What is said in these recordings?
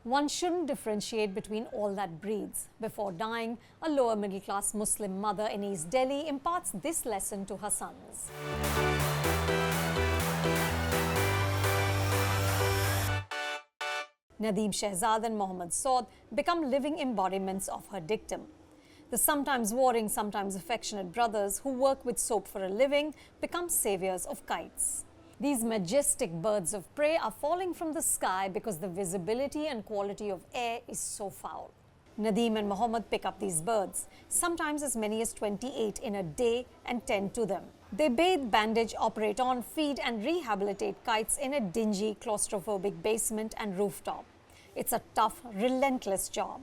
One shouldn't differentiate between all that breeds. Before dying, a lower middle class Muslim mother in East Delhi imparts this lesson to her sons. Nadeem Shehzad and Mohammad Saud become living embodiments of her dictum. The sometimes warring, sometimes affectionate brothers who work with soap for a living become saviors of kites. These majestic birds of prey are falling from the sky because the visibility and quality of air is so foul. Nadeem and Mohammad pick up these birds, sometimes as many as 28 in a day, and tend to them. They bathe, bandage, operate on, feed and rehabilitate kites in a dingy, claustrophobic basement and rooftop. It's a tough, relentless job.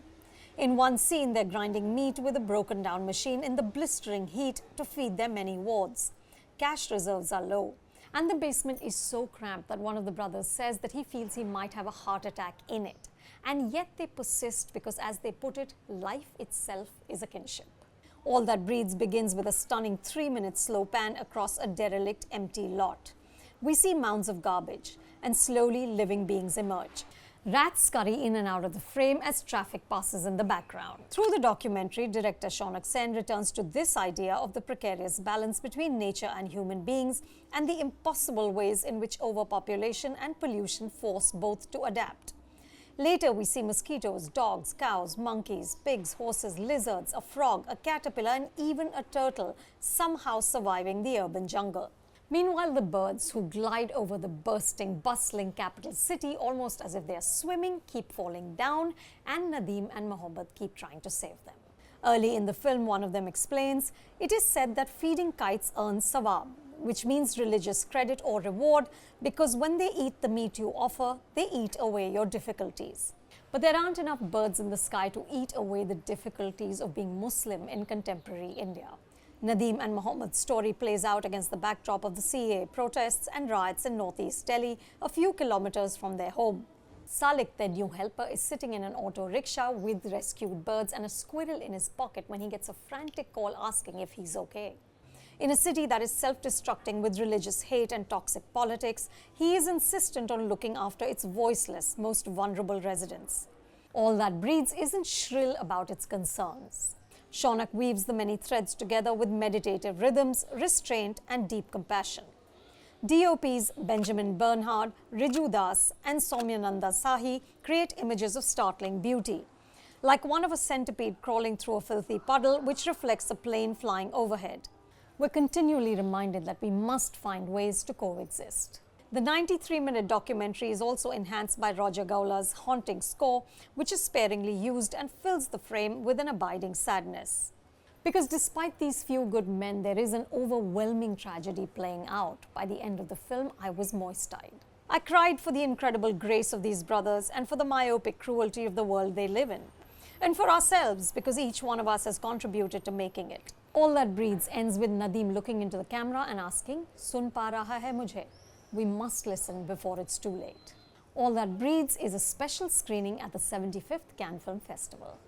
In one scene, they're grinding meat with a broken down machine in the blistering heat to feed their many wards. Cash reserves are low, and the basement is so cramped that one of the brothers says that he feels he might have a heart attack in it. And yet they persist because, as they put it, life itself is a kinship. All That Breeds begins with a stunning 3-minute slow pan across a derelict, empty lot. We see mounds of garbage, and slowly living beings emerge. Rats scurry in and out of the frame as traffic passes in the background. Through the documentary, director Shaunak Sen returns to this idea of the precarious balance between nature and human beings and the impossible ways in which overpopulation and pollution force both to adapt. Later, we see mosquitoes, dogs, cows, monkeys, pigs, horses, lizards, a frog, a caterpillar, and even a turtle somehow surviving the urban jungle. Meanwhile, the birds who glide over the bursting, bustling capital city almost as if they are swimming keep falling down, and Nadeem and Mohammad keep trying to save them. Early in the film, one of them explains, it is said that feeding kites earns sawab, which means religious credit or reward, because when they eat the meat you offer, they eat away your difficulties. But there aren't enough birds in the sky to eat away the difficulties of being Muslim in contemporary India. Nadeem and Mohammad's story plays out against the backdrop of the CAA protests and riots in northeast Delhi, a few kilometers from their home. Salik, their new helper, is sitting in an auto rickshaw with rescued birds and a squirrel in his pocket when he gets a frantic call asking if he's okay. In a city that is self-destructing with religious hate and toxic politics, he is insistent on looking after its voiceless, most vulnerable residents. All That Breeds isn't shrill about its concerns. Shaunak weaves the many threads together with meditative rhythms, restraint and deep compassion. DOPs Benjamin Bernhard, Riju Das and Soumyananda Sahi create images of startling beauty, like one of a centipede crawling through a filthy puddle which reflects a plane flying overhead. We're continually reminded that we must find ways to coexist. The 93-minute documentary is also enhanced by Roger Gaula's haunting score, which is sparingly used and fills the frame with an abiding sadness. Because despite these few good men, there is an overwhelming tragedy playing out. By the end of the film, I was moist-eyed. I cried for the incredible grace of these brothers and for the myopic cruelty of the world they live in. And for ourselves, because each one of us has contributed to making it. All That Breeds ends with Nadeem looking into the camera and asking, "Sun pa raha hai mujhe?" We must listen before it's too late. All That Breeds is a special screening at the 75th Cannes Film Festival.